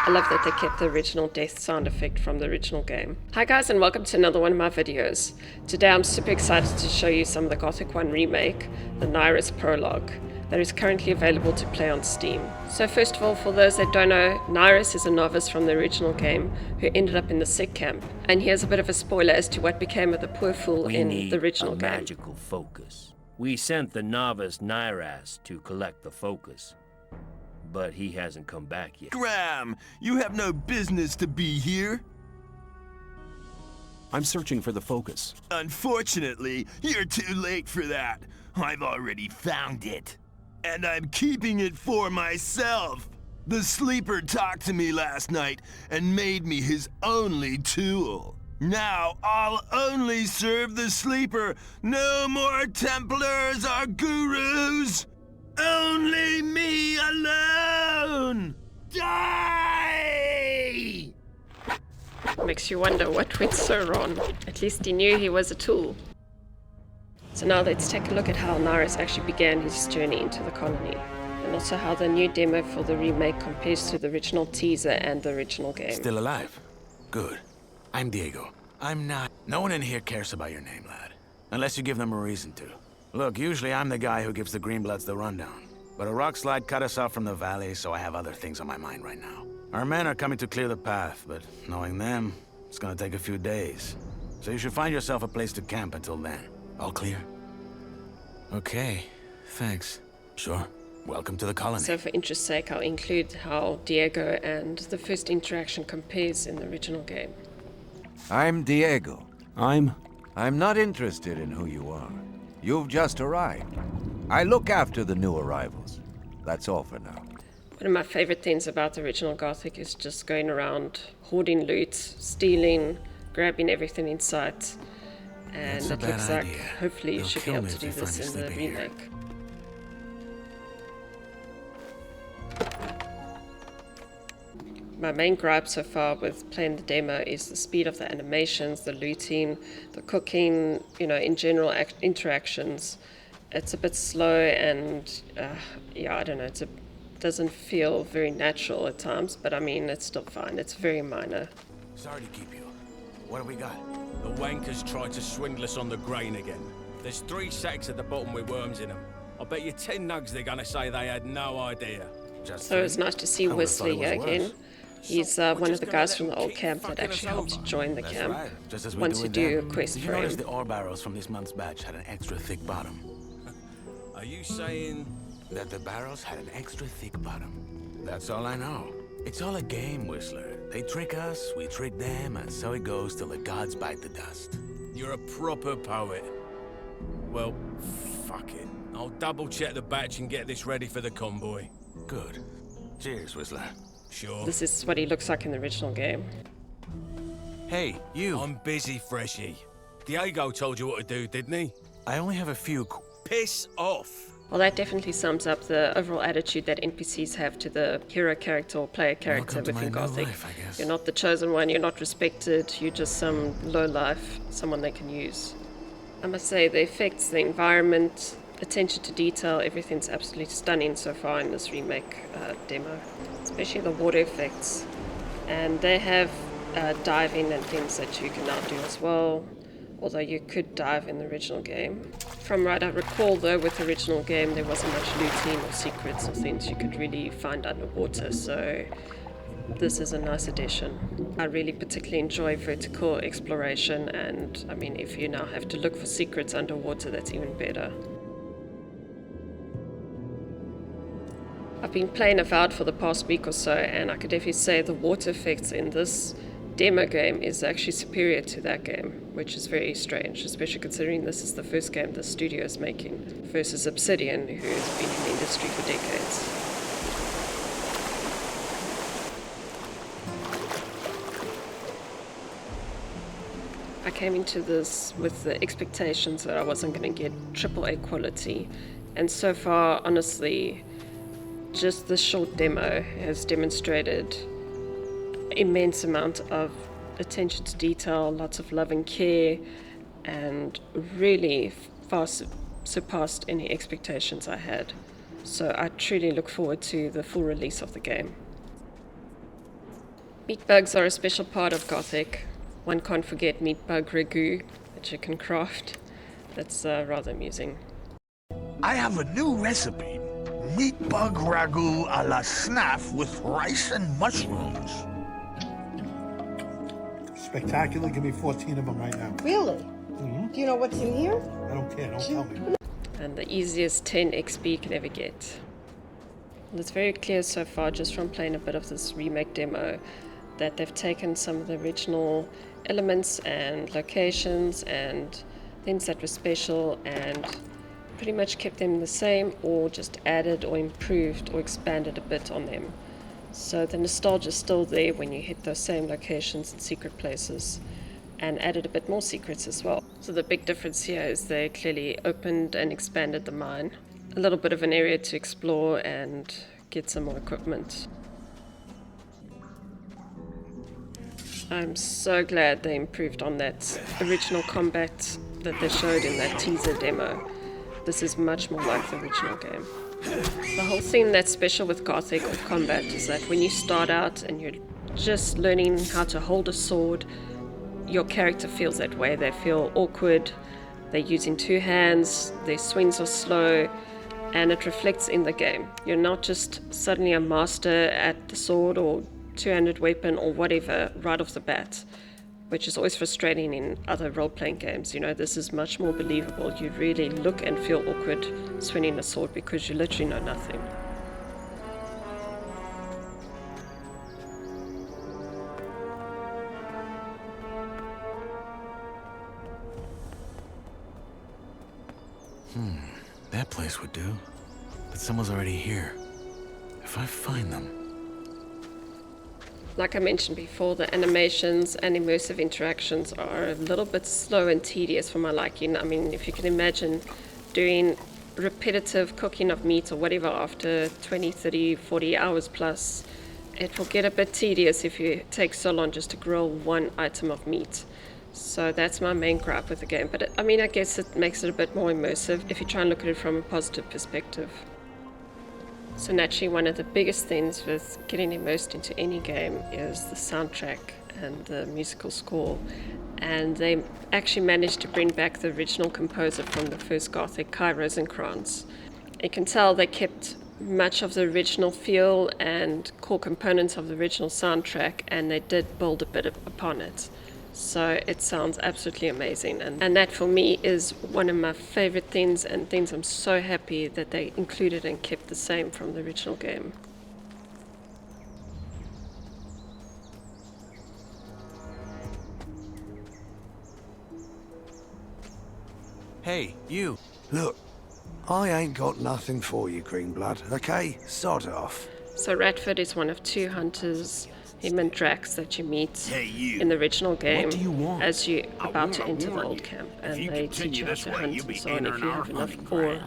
I love that they kept the original death sound effect from the original game. Hi guys, and welcome to another one of my videos. Today I'm super excited to show you some of the Gothic 1 remake, the Nyras Prologue, that is currently available to play on Steam. So first of all, for those that don't know, Nyras is a novice from the original game who ended up in the Sect camp. And here's a bit of a spoiler as to what became of the poor fool in the original game. Magical focus. We sent the novice Nyras to collect the focus, but he hasn't come back yet. Graham, you have no business to be here. I'm searching for the focus. Unfortunately, you're too late for that. I've already found it. And I'm keeping it for myself. The sleeper talked to me last night and made me his only tool. Now I'll only serve the sleeper. No more Templars or gurus. Only me alone! Die! Makes you wonder what went so wrong. At least he knew he was a tool. So now let's take a look at how Nyras actually began his journey into the colony, and also how the new demo for the remake compares to the original teaser and the original game. Still alive? Good. I'm Diego. I'm not. No one in here cares about your name, lad. Unless you give them a reason to. Look, usually I'm the guy who gives the Greenbloods the rundown. But a rock slide cut us off from the valley, so I have other things on my mind right now. Our men are coming to clear the path, but knowing them, it's gonna take a few days. So you should find yourself a place to camp until then. All clear? Okay, thanks. Sure. Welcome to the colony. So for interest's sake, I'll include how Diego and the first interaction compares in the original game. I'm Diego. I'm not interested in who you are. You've just arrived. I look after the new arrivals. That's all for now. One of my favorite things about the original Gothic is just going around, hoarding loot, stealing, grabbing everything in sight. And it looks like hopefully you should be able to do this in the remake. My main gripe so far with playing the demo is the speed of the animations, the looting, the cooking, in general interactions. It's a bit slow and, I don't know, it doesn't feel very natural at times, but I mean, it's still fine. It's very minor. Sorry to keep you. What have we got? The wankers tried to swindle us on the grain again. There's 3 sacks at the bottom with worms in them. I bet you 10 nugs they're gonna say they had no idea. So it's nice to see Wesley here again. He's one of the guys from the old camp that actually helped join the camp. Right. Just as we Once you do a quest Did for you notice him. the ore barrels from this month's batch had an extra thick bottom? Are you saying... That the barrels had an extra thick bottom. That's all I know. It's all a game, Whistler. They trick us, we trick them, and so it goes till the gods bite the dust. You're a proper poet. Well, fuck it. I'll double-check the batch and get this ready for the convoy. Good. Cheers, Whistler. Sure. This is what he looks like in the original game. Hey, you. I'm busy, Freshie. Diego told you what to do, didn't he? I only have a few Piss off. Well, that definitely sums up the overall attitude that NPCs have to the hero character or player character within Gothic. You're not the chosen one, you're not respected, you're just some low-life, someone they can use. I must say, the effects, the environment, attention to detail, everything's absolutely stunning so far in this remake demo, especially the water effects. And they have diving and things that you can now do as well, although you could dive in the original game. From what I recall though, with the original game there wasn't much looting or secrets or things you could really find underwater, so this is a nice addition. I really particularly enjoy vertical exploration, and I mean, if you now have to look for secrets underwater, that's even better. I've been playing Avowed for the past week or so, and I could definitely say the water effects in this demo game is actually superior to that game, which is very strange, especially considering this is the first game the studio is making, versus Obsidian, who has been in the industry for decades. I came into this with the expectations that I wasn't going to get AAA quality, and so far, honestly, just this short demo has demonstrated immense amount of attention to detail, lots of love and care, and really far surpassed any expectations I had. So I truly look forward to the full release of the game. Meat bugs are a special part of Gothic. One can't forget meat bug ragu that you can craft. That's rather amusing. I have a new recipe. Meat bug ragu a la snaff with rice and mushrooms. Spectacular. Give me 14 of them right now. Really? Do you know what's in here? I don't care. Don't tell me. And the easiest 10 XP you can ever get. And it's very clear so far, just from playing a bit of this remake demo, that they've taken some of the original elements and locations and things that were special and pretty much kept them the same, or just added or improved or expanded a bit on them. So the nostalgia is still there when you hit those same locations and secret places, and added a bit more secrets as well. So the big difference here is they clearly opened and expanded the mine. A little bit of an area to explore and get some more equipment. I'm so glad they improved on that original combat that they showed in that teaser demo. This is much more like the original game. The whole thing that's special with Gothic or combat is that when you start out and you're just learning how to hold a sword, your character feels that way. They feel awkward, they're using two hands, their swings are slow, and it reflects in the game. You're not just suddenly a master at the sword or two-handed weapon or whatever right off the bat, which is always frustrating in other role-playing games. You know, this is much more believable. You really look and feel awkward swinging a sword because you literally know nothing. That place would do. But someone's already here. If I find them... Like I mentioned before, the animations and immersive interactions are a little bit slow and tedious for my liking. I mean, if you can imagine doing repetitive cooking of meat or whatever after 20, 30, 40 hours plus, it will get a bit tedious if you take so long just to grill one item of meat. So that's my main gripe with the game. But I mean, I guess it makes it a bit more immersive if you try and look at it from a positive perspective. So naturally, one of the biggest things with getting immersed into any game is the soundtrack and the musical score. And they actually managed to bring back the original composer from the first Gothic, Kai Rosenkrantz. You can tell they kept much of the original feel and core components of the original soundtrack, and they did build a bit upon it. So it sounds absolutely amazing, and that for me is one of my favorite things, and things I'm so happy that they included and kept the same from the original game. Hey, you! Look, I ain't got nothing for you, Greenblood, okay? Sod off. So Radford is one of two hunters, him and Drax, that you meet in the original game as you're about to enter the old camp, and they teach you how to hunt and so on if you have enough ore.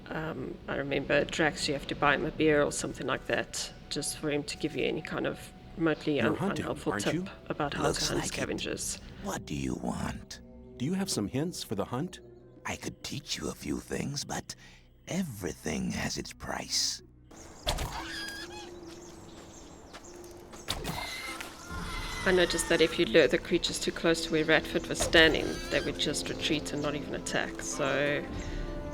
I remember Drax, you have to buy him a beer or something like that, just for him to give you any kind of remotely unhelpful tip about how to hunt scavengers. What do you want? Do you have some hints for the hunt? I could teach you a few things, but everything has its price. I noticed that if you lure the creatures too close to where Radford was standing, they would just retreat and not even attack. So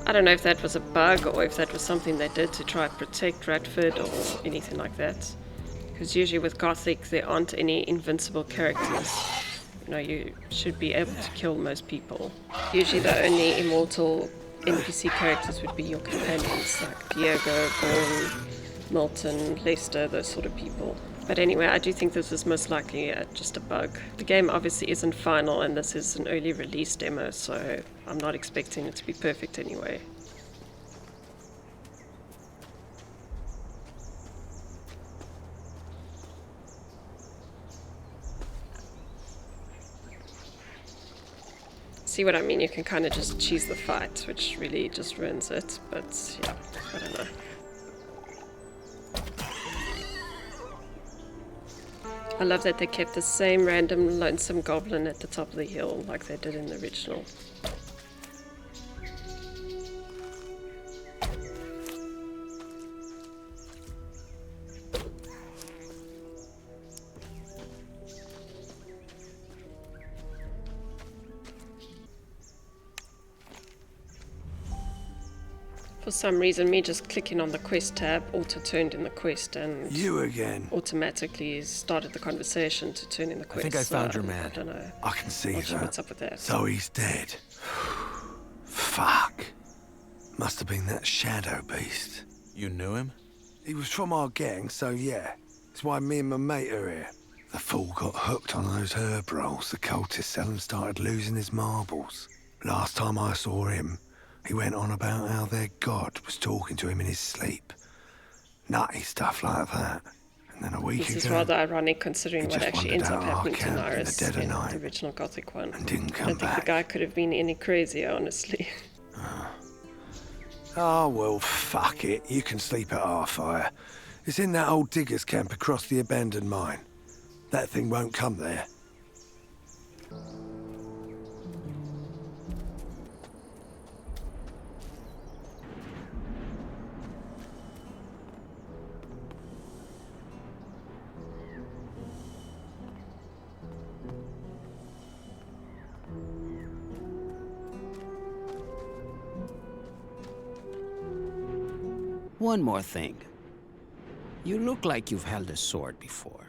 I don't know if that was a bug or if that was something they did to try and protect Radford or anything like that. Because usually with Gothic there aren't any invincible characters. You know, you should be able to kill most people. Usually the only immortal NPC characters would be your companions, like Diego, Gorn, Milton, Lester, those sort of people. But anyway, I do think this is most likely just a bug. The game obviously isn't final, and this is an early release demo, so I'm not expecting it to be perfect anyway. See what I mean? You can kind of just cheese the fight, which really just ruins it, but yeah, I don't know. I love that they kept the same random lonesome goblin at the top of the hill like they did in the original. For some reason, me just clicking on the quest tab auto-turned in the quest and You again. automatically started the conversation to turn in the quest. I think I found your man. I don't know. I can see that. What's up with that? So he's dead. Fuck. Must have been that shadow beast. You knew him? He was from our gang, so yeah. That's why me and my mate are here. The fool got hooked on those herb rolls the cultists sell and started losing his marbles. Last time I saw him, he went on about how their god was talking to him in his sleep. Nutty stuff like that. And then a week ago... This is rather ironic considering he what just actually wandered ends up out our happening to camp in the Nyras dead of in night the original Gothic one. and didn't I come don't think back. the guy could have been any crazier, honestly. Oh, well, fuck it. You can sleep at our fire. It's in that old digger's camp across the abandoned mine. That thing won't come there. One more thing. You look like you've held a sword before.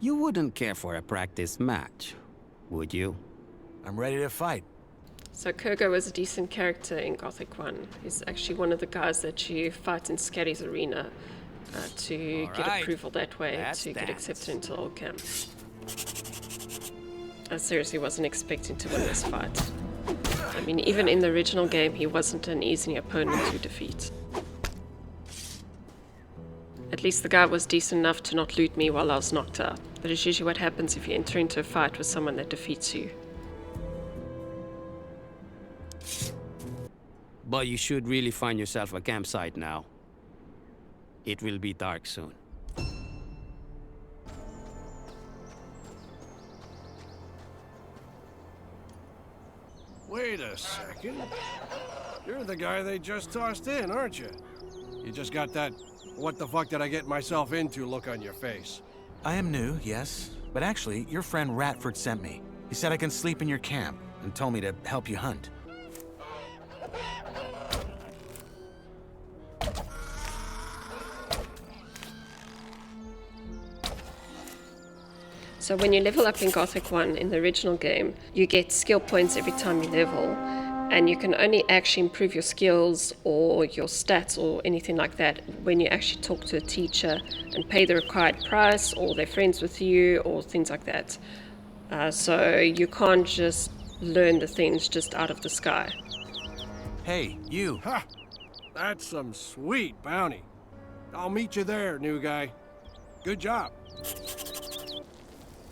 You wouldn't care for a practice match, would you? I'm ready to fight. So Kurgo was a decent character in Gothic 1. He's actually one of the guys that you fight in Scatty's arena to get approval that way, to get accepted into old camp. I seriously wasn't expecting to win this fight. I mean, even in the original game, he wasn't an easy opponent to defeat. At least the guy was decent enough to not loot me while I was knocked out. That is usually what happens if you enter into a fight with someone that defeats you. But you should really find yourself a campsite now. It will be dark soon. Wait a second. You're the guy they just tossed in, aren't you? You just got that what the fuck did I get myself into look on your face. I am new, yes. But actually, your friend Ratford sent me. He said I can sleep in your camp and told me to help you hunt. So when you level up in Gothic 1 in the original game, you get skill points every time you level. And you can only actually improve your skills or your stats or anything like that when you actually talk to a teacher and pay the required price, or they're friends with you, or things like that. So you can't just learn the things just out of the sky. Hey, you. Ha! That's some sweet bounty. I'll meet you there, new guy. Good job.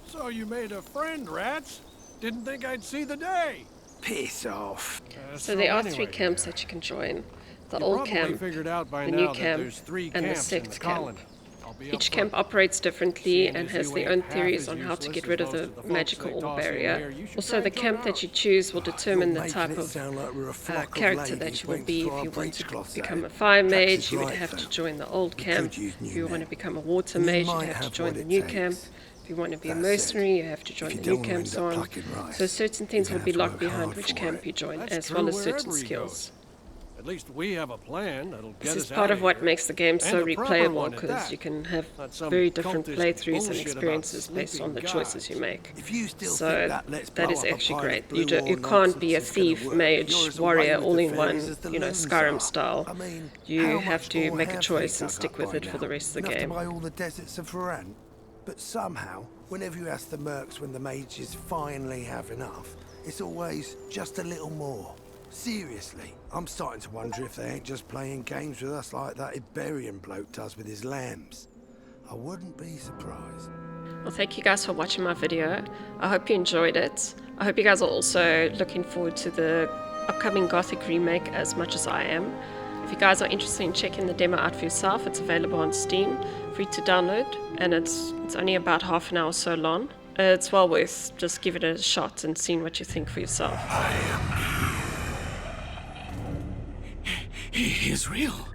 So you made a friend, Rats? Didn't think I'd see the day. Piss off. So there are 3 camps that you can join. The old camp, the new camp, and the Sect camp. Each camp operates differently and has their own theories on how to get rid of the magical orb barrier. Also, the camp that you choose will determine the type of character that you will be. If you want to become a fire mage, you would have to join the old camp. If you want to become a water mage, you'd have to join the new camp. If you want to be a mercenary, you have to join the new camp, so on. So certain things will be locked behind which camp you join, as well as certain skills. At least we have a plan that'll get us out of here. This is part of what makes the game so replayable, because you can have very different playthroughs and experiences based on the choices you make. So that is actually great. You can't be a thief, mage, warrior, all in one, you know, Skyrim style. You have to make a choice and stick with it for the rest of the game. But somehow, whenever you ask the mercs when the mages finally have enough, it's always just a little more. Seriously, I'm starting to wonder if they ain't just playing games with us like that Iberian bloke does with his lambs. I wouldn't be surprised. Well, thank you guys for watching my video. I hope you enjoyed it. I hope you guys are also looking forward to the upcoming Gothic remake as much as I am. If you guys are interested in checking the demo out for yourself, it's available on Steam, free to download, and it's only about half an hour or so long. It's well worth just give it a shot and seeing what you think for yourself. He is real.